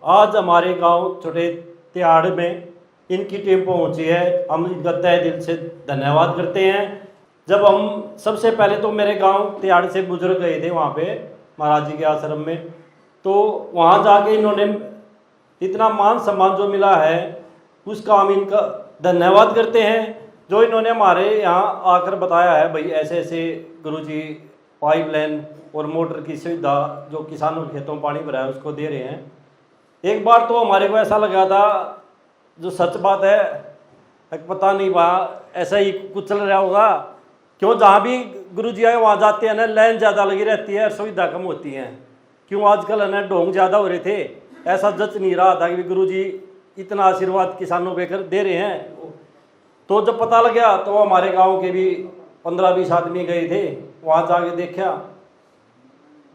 आज हमारे गांव छोटे तिहाड़ में इनकी टीम पहुंची है। हम इनका तहे दिल से धन्यवाद करते हैं। जब हम सबसे पहले तो मेरे गांव तिहाड़ से गुजर गए थे वहाँ पे महाराज जी के आश्रम में, तो वहाँ जाके इन्होंने इतना मान सम्मान जो मिला है उसका हम इनका धन्यवाद करते हैं। जो इन्होंने हमारे यहाँ आकर बताया है भाई ऐसे ऐसे गुरुजी पाइपलाइन और मोटर की सुविधा जो किसानों के खेतों में पानी भरा है उसको दे रहे हैं। एक बार तो हमारे को ऐसा लगा था, जो सच बात है पता नहीं वहाँ ऐसा ही कुछ चल रहा होगा, क्यों जहाँ भी गुरुजी आए वहाँ जाते हैं ना लाइन ज़्यादा लगी रहती है और सुविधा कम होती हैं। क्यों आजकल है ना ढोंग ज़्यादा हो रहे थे, ऐसा जच नहीं रहा था कि गुरुजी इतना आशीर्वाद किसानों पे कर दे रहे हैं। तो जब पता लग गया तो हमारे गांव के भी 15-20 आदमी गए थे, वहाँ जाके देखा।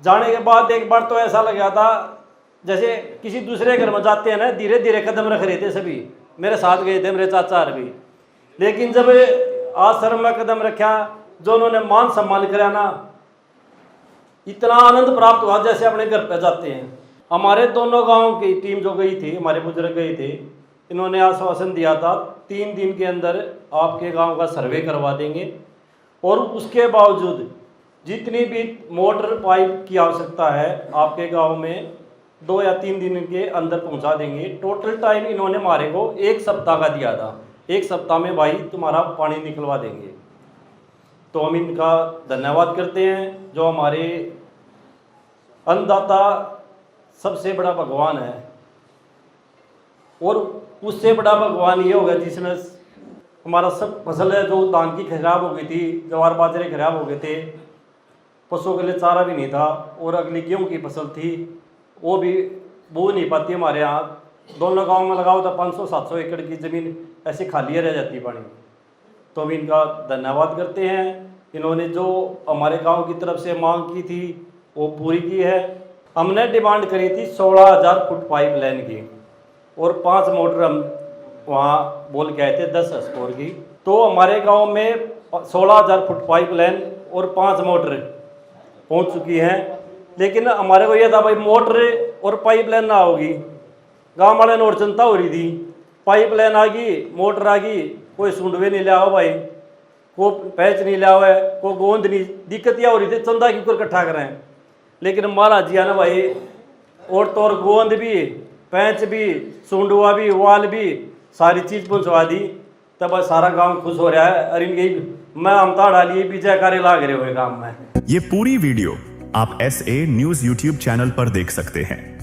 जाने के बाद एक बार तो ऐसा लग गया था जैसे किसी दूसरे घर में जाते हैं ना, धीरे धीरे कदम रख रहे थे सभी। मेरे साथ गए थे मेरे चाचा भी, लेकिन जब आश्रम में कदम रखा जो उन्होंने मान सम्मान कराया ना, इतना आनंद प्राप्त हुआ जैसे अपने घर पे जाते हैं। हमारे दोनों गांव की टीम जो गई थी, हमारे बुजुर्ग गए थे, इन्होंने आश्वासन दिया था 3 दिन के अंदर आपके गांव का सर्वे करवा देंगे और उसके बावजूद जितनी भी मोटर पाइप की आवश्यकता है आपके गांव में 2 या 3 दिन के अंदर पहुंचा देंगे। टोटल टाइम इन्होंने हमारे को 1 सप्ताह का दिया था, 1 सप्ताह में भाई तुम्हारा पानी निकलवा देंगे। तो हम इनका धन्यवाद करते हैं। जो हमारे अन्नदाता सबसे बड़ा भगवान है और उससे बड़ा भगवान ये होगा जिसमें हमारा सब फसल है जो धान की खराब हो गई थी, जवार बाजरे खराब हो गए थे, पशुओं के लिए चारा भी नहीं था और अगली गेहूँ की फसल थी वो भी बो नहीं पाती। हमारे यहाँ दोनों गांव में लगाओ तो 500-700 एकड़ की ज़मीन ऐसे खाली रह जाती पानी। तो हम इनका धन्यवाद करते हैं। इन्होंने जो हमारे गांव की तरफ से मांग की थी वो पूरी की है। हमने डिमांड करी थी 16,000 फुट पाइप लाइन की और 5 मोटर हम वहाँ बोल के आए थे 10 स्कोर की। तो हमारे गांव में 16,000 फुट पाइप लाइन और 5 मोटर पहुँच चुकी हैं। लेकिन हमारे को यह था भाई मोटर और पाइप लाइन ना होगी, गाँव वाले ने और चिंता हो रही थी। पाइप लाइन आ गई, मोटर आ गई, कोई सूंढवे नहीं लिया हो भाई, को पैच नहीं लिया हुआ है, को गोंद नहीं, दिक्कत यह हो रही थी चंदा की ऊपर इकट्ठा करें। लेकिन महाराज जी है ना भाई, और तो और गोंद भी, पैंच भी, सूंढवा भी, वाल भी, सारी चीज़ पहुँचवा दी। तब सारा गांव खुश हो रहा है। अरे यही मैं हमता डाली विजय कार्य लाग रहे हुए गाँव में। ये पूरी वीडियो आप SA न्यूज़ YouTube चैनल पर देख सकते हैं।